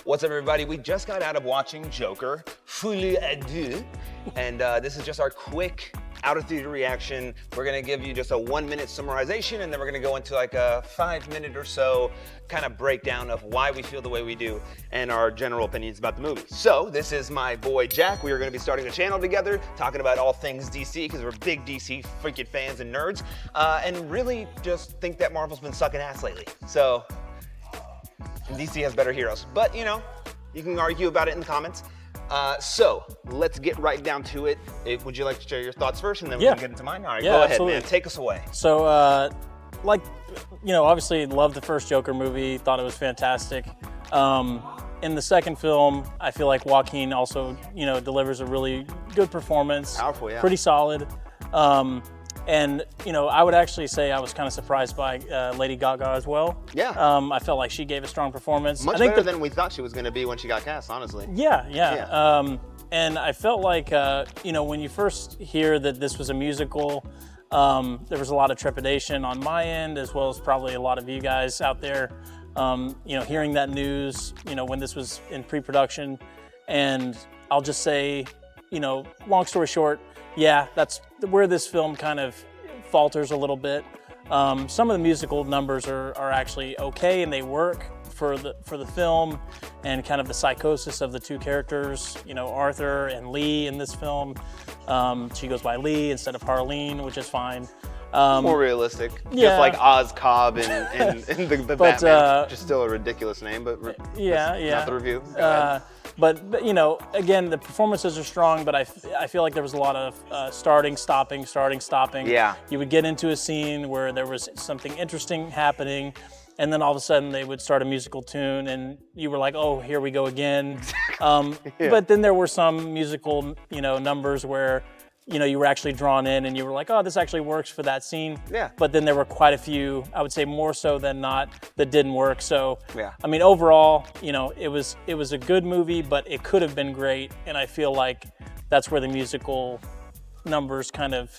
What's up, everybody? We just got out of watching Joker, Folie à deux, and this is just our quick out-of-theater reaction. We're gonna give you just a 1-minute summarization, and then we're gonna go into like a 5-minute or so kind of breakdown of why we feel the way we do and our general opinions about the movie. So this is my boy Jack. We are gonna be starting a channel together, talking about all things DC, because we're big DC freaking fans and nerds, and really just think that Marvel's been sucking ass lately. So DC has better heroes, but you know, you can argue about it in the comments. So let's get right down to it. Would you like to share your thoughts first, and then we can get into mine? All right, go ahead, man. Take us away. So, like, you know, obviously loved the first Joker movie. Thought it was fantastic. In the second film, I feel like Joaquin also, you know, delivers a really good performance. Powerful, yeah. Pretty solid. And, you know, I would actually say I was kind of surprised by Lady Gaga as well. Yeah. I felt like she gave a strong performance. Much better than we thought she was going to be when she got cast, honestly. Yeah. And I felt like, you know, when you first hear that this was a musical, there was a lot of trepidation on my end, as well as probably a lot of you guys out there, you know, hearing that news, you know, when this was in pre-production. And I'll just say, you know, long story short, yeah, that's where this film kind of falters a little bit. Some of the musical numbers are actually okay, and they work for the film and kind of the psychosis of the two characters, you know, Arthur and Lee in this film. She goes by Lee instead of Harleen, which is fine. More realistic. Yeah. Just like Oz Cobb and the Batman, which is still a ridiculous name, but not the review. But you know, again, the performances are strong, but I feel like there was a lot of starting, stopping. Yeah. You would get into a scene where there was something interesting happening, and then all of a sudden they would start a musical tune, and you were like, oh, here we go again. But then there were some musical, you know, numbers where, you know, you were actually drawn in and you were like, oh, this actually works for that scene. Yeah. But then there were quite a few, I would say more so than not, that didn't work. So, yeah. I mean, overall, you know, it was a good movie, but it could have been great. And I feel like that's where the musical numbers kind of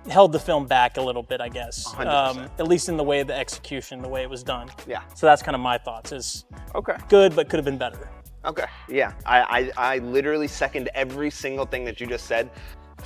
held the film back a little bit, I guess. 100%. At least in the way of the execution, the way it was done. Yeah. So that's kind of my thoughts, is okay. Good, but could have been better. Okay, yeah. I literally second every single thing that you just said.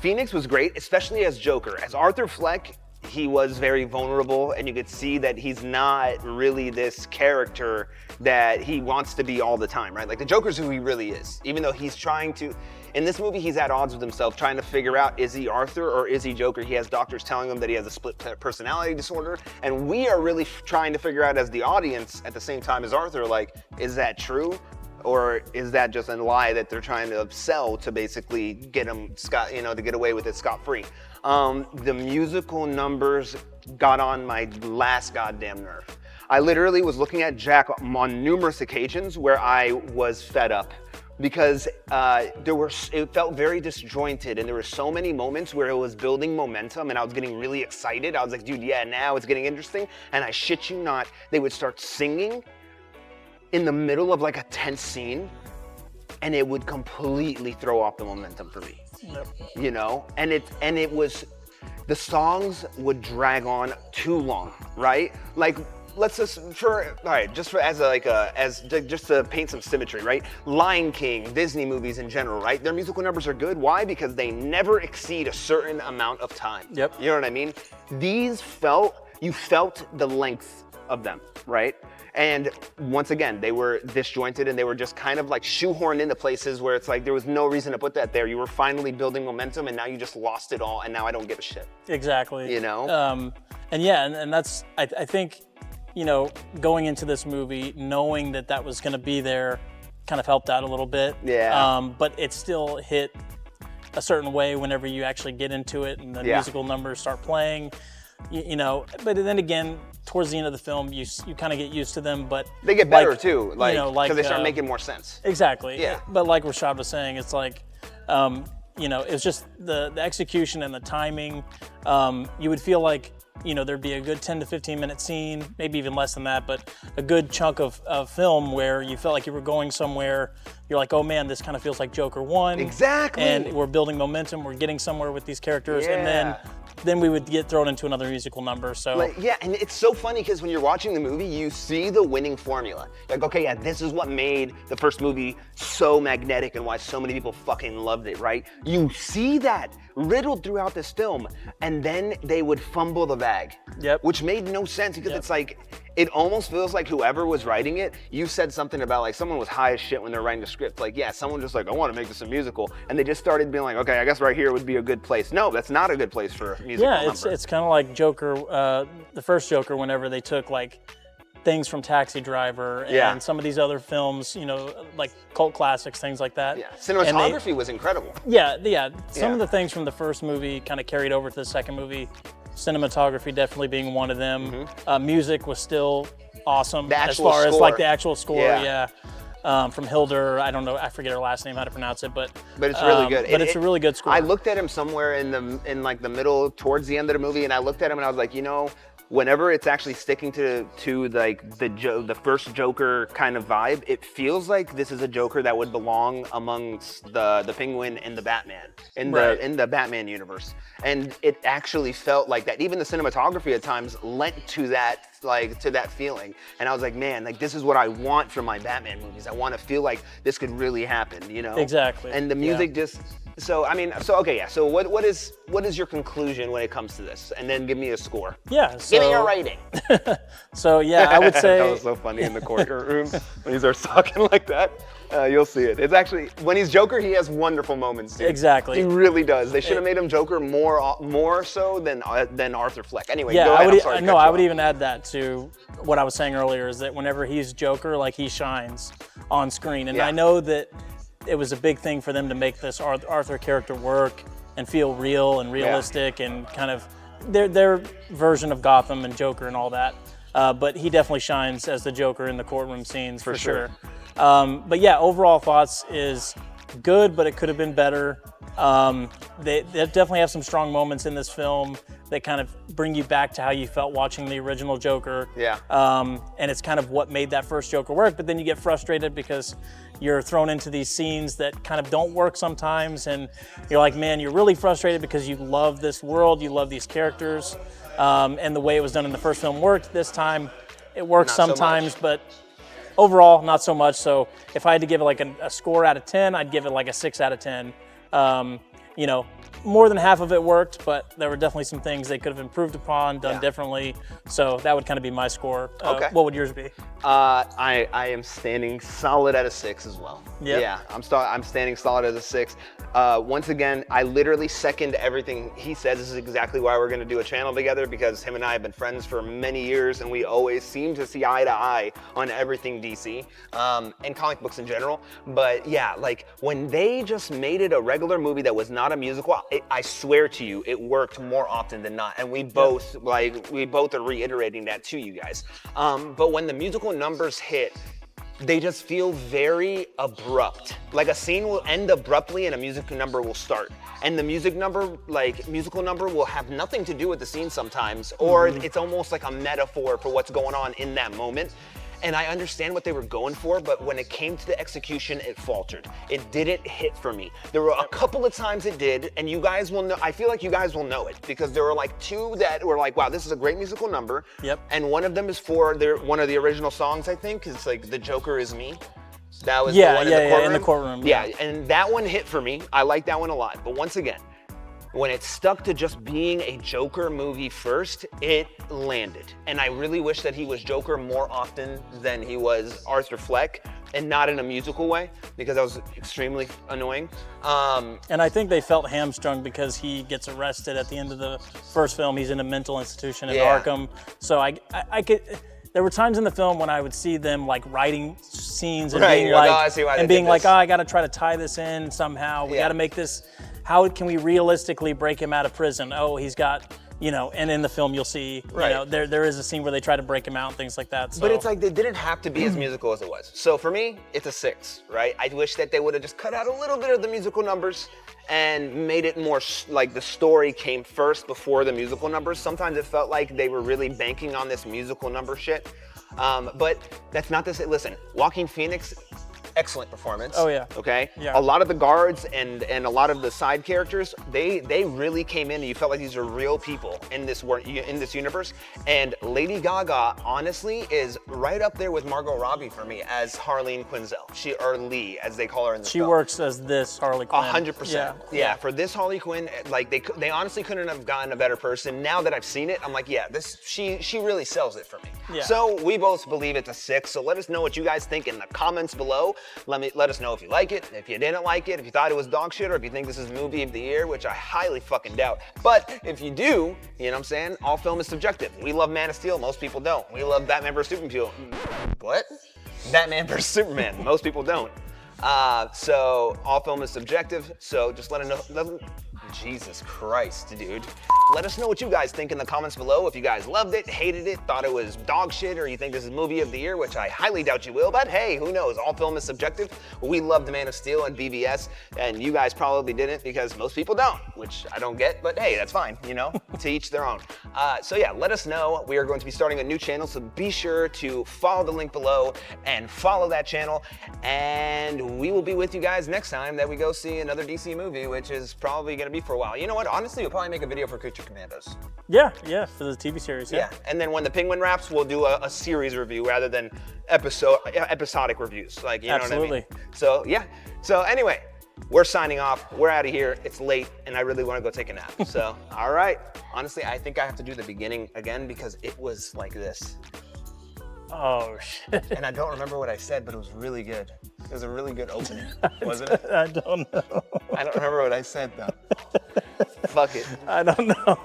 Phoenix was great, especially as Joker. As Arthur Fleck, he was very vulnerable, and you could see that he's not really this character that he wants to be all the time, right? Like, the Joker's who he really is, even though he's trying to, in this movie, he's at odds with himself, trying to figure out, is he Arthur or is he Joker? He has doctors telling him that he has a split personality disorder, and we are really trying to figure out as the audience, at the same time as Arthur, like, is that true? Or is that just a lie that they're trying to sell to basically get him to get away with it scot-free? The musical numbers got on my last goddamn nerve. I literally was looking at Jack on numerous occasions where I was fed up, because it felt very disjointed, and there were so many moments where it was building momentum and I was getting really excited. I was like, dude, yeah, now it's getting interesting. And I shit you not, they would start singing in the middle of like a tense scene, and it would completely throw off the momentum for me. Yep. You know, and it was, the songs would drag on too long, right? Like, let's just just to paint some symmetry, right? Lion King, Disney movies in general, right? Their musical numbers are good. Why? Because they never exceed a certain amount of time. Yep. You know what I mean? These you felt the length of them, right? And once again, they were disjointed, and they were just kind of like shoehorned into places where it's like there was no reason to put that there. You were finally building momentum, and now you just lost it all, and now I don't give a shit. Exactly. You know? And yeah, and that's, I think, you know, going into this movie, knowing that was going to be there kind of helped out a little bit. Yeah. But it still hit a certain way whenever you actually get into it and the musical numbers start playing. You know, but then again, towards the end of the film, you kind of get used to them, but they get better too, like, you know, because they start making more sense. Exactly. Yeah. But like Rashad was saying, it's like, you know, it's just the execution and the timing. You would feel like, you know, there'd be a good 10 to 15 minute scene, maybe even less than that, but a good chunk of film where you felt like you were going somewhere. You're like, oh man, this kind of feels like Joker 1. Exactly. And we're building momentum, we're getting somewhere with these characters. And then then we would get thrown into another musical number. So Like, yeah, and it's so funny because when you're watching the movie, you see the winning formula. Like, okay, yeah, this is what made the first movie so magnetic and why so many people fucking loved it, right? You see that riddled throughout this film, and then they would fumble the bag. Yep. Which made no sense because Yep. it's like, it almost feels like whoever was writing it, you said something about like someone was high as shit when they're writing the script. Like, yeah, someone just like, I want to make this a musical. And they just started being like, okay, I guess right here would be a good place. No, that's not a good place for a musical yeah, number. it's kind of like Joker, the first Joker, whenever they took like things from Taxi Driver and Yeah. some of these other films, you know, like cult classics, things like that. Yeah, And they- cinematography was incredible. Yeah. Some Yeah. of the things from the first movie kind of carried over to the second movie. Cinematography definitely being one of them. Music was still awesome The as actual far as score. like the actual score. Yeah. From Hildur, I don't know, I forget her last name, how to pronounce it, but But it's really good. But it's a really good score. I looked at him somewhere in like the middle, towards the end of the movie, and I looked at him and I was like, you know, whenever it's actually sticking to like the first Joker kind of vibe, it feels like this is a Joker that would belong amongst the Penguin and the Batman in the Batman universe. And it actually felt like that. Even the cinematography at times lent to that, like to that feeling. And I was like, man, like this is what I want from my Batman movies. I want to feel like this could really happen, you know? Exactly. And the music just. So I mean, okay, yeah. So what is your conclusion when it comes to this? And then give me a score. Yeah. Give me a rating. So yeah, I would say That was so funny in the courtroom when he starts talking like that. You'll see it. It's actually when he's Joker, he has wonderful moments. Dude. Exactly. He really does. They should have made him Joker more so than Arthur Fleck. Anyway, yeah, go ahead. I I'm would. sorry to No, cut you I would off. even add that to what I was saying earlier is that whenever he's Joker, like he shines on screen, and Yeah. I know that it was a big thing for them to make this Arthur character work and feel real and realistic and kind of their version of Gotham and Joker and all that. But he definitely shines as the Joker in the courtroom scenes for sure. But yeah, overall thoughts is good, but it could have been better. They definitely have some strong moments in this film that kind of bring you back to how you felt watching the original Joker. Yeah. And it's kind of what made that first Joker work, but then you get frustrated because you're thrown into these scenes that kind of don't work sometimes, and you're like, man, you're really frustrated because you love this world, you love these characters, and the way it was done in the first film worked. This time, it works Not so sometimes, much. but overall, not so much. So if I had to give it like a score out of 10, I'd give it like a 6 out of 10. You know, more than half of it worked, but there were definitely some things they could have improved upon, done differently. So that would kind of be my score. Okay. What would yours be? I am standing solid at a 6 as well. Yep. Yeah, I'm standing solid at a 6. Once again, I literally second everything he says. This is exactly why we're going to do a channel together, because him and I have been friends for many years, and we always seem to see eye to eye on everything DC and comic books in general. But yeah, like when they just made it a regular movie that was not a musical, I swear to you, it worked more often than not. And we both are reiterating that to you guys. But when the musical numbers hit, they just feel very abrupt. Like a scene will end abruptly and a musical number will start. And the musical number will have nothing to do with the scene sometimes, or it's almost like a metaphor for what's going on in that moment. And I understand what they were going for, but when it came to the execution, it faltered. It didn't hit for me. There were a couple of times it did, and you guys will know, I feel like you guys will know it, because there were like 2 that were like, wow, this is a great musical number. Yep. And one of them is for one of the original songs, I think. It's like The Joker Is Me. That was Yeah, the one in the courtroom. Yeah, and that one hit for me. I like that one a lot. But once again, when it stuck to just being a Joker movie first, it landed. And I really wish that he was Joker more often than he was Arthur Fleck, and not in a musical way, because that was extremely annoying. And I think they felt hamstrung because he gets arrested at the end of the first film. He's in a mental institution in Yeah. Arkham. So I could. There were times in the film when I would see them like writing scenes and Right, being you're like, like, "Oh, I see why they and being did like, this." oh, I got to try to tie this in somehow. We Yeah. got to make this. How can we realistically break him out of prison? Oh, he's got. You know, and in the film you'll see, Right. you know, there is a scene where they try to break him out and things like that. So. But it's like they didn't have to be as musical as it was. So for me, it's a 6, right? I wish that they would have just cut out a little bit of the musical numbers and made it more like the story came first before the musical numbers. Sometimes it felt like they were really banking on this musical number shit. But that's not to say, listen, Joaquin Phoenix, excellent performance. Oh, yeah. Okay. Yeah. A lot of the guards and a lot of the side characters, they really came in, and you felt like these are real people in this universe. And Lady Gaga, honestly, is right up there with Margot Robbie for me as Harleen Quinzel. Or Lee, as they call her in the She film. works as this Harley Quinn. 100%. Yeah. For this Harley Quinn, like they honestly couldn't have gotten a better person. Now that I've seen it, I'm like, yeah, she really sells it for me. Yeah. So we both believe it's a 6. So let us know what you guys think in the comments below. Let us know if you like it, if you didn't like it, if you thought it was dog shit, or if you think this is movie of the year, which I highly fucking doubt. But if you do, you know what I'm saying? All film is subjective. We love Man of Steel. Most people don't. We love Batman vs Superman. What? Batman vs Superman. Most people don't. So all film is subjective. So just let us know. Jesus Christ, dude. Let us know what you guys think in the comments below. If you guys loved it, hated it, thought it was dog shit, or you think this is movie of the year, which I highly doubt you will, but hey, who knows? All film is subjective. We loved Man of Steel and BVS, and you guys probably didn't because most people don't, which I don't get, but hey, that's fine, you know, to each their own. So yeah, let us know. We are going to be starting a new channel, so be sure to follow the link below and follow that channel, and we will be with you guys next time that we go see another DC movie, which is probably going to be for a while. You know what? Honestly, we'll probably make a video for Creature Commandos. Yeah, for the TV series. Yeah, and then when the Penguin wraps, we'll do a series review rather than episodic reviews. Like, you know what I mean? So yeah. So anyway, we're signing off. We're out of here. It's late, and I really want to go take a nap. So all right. Honestly, I think I have to do the beginning again because it was like this. Oh shit. And I don't remember what I said, but it was really good. It was a really good opening, wasn't it? I don't know. I don't remember what I said though. Fuck it. I don't know.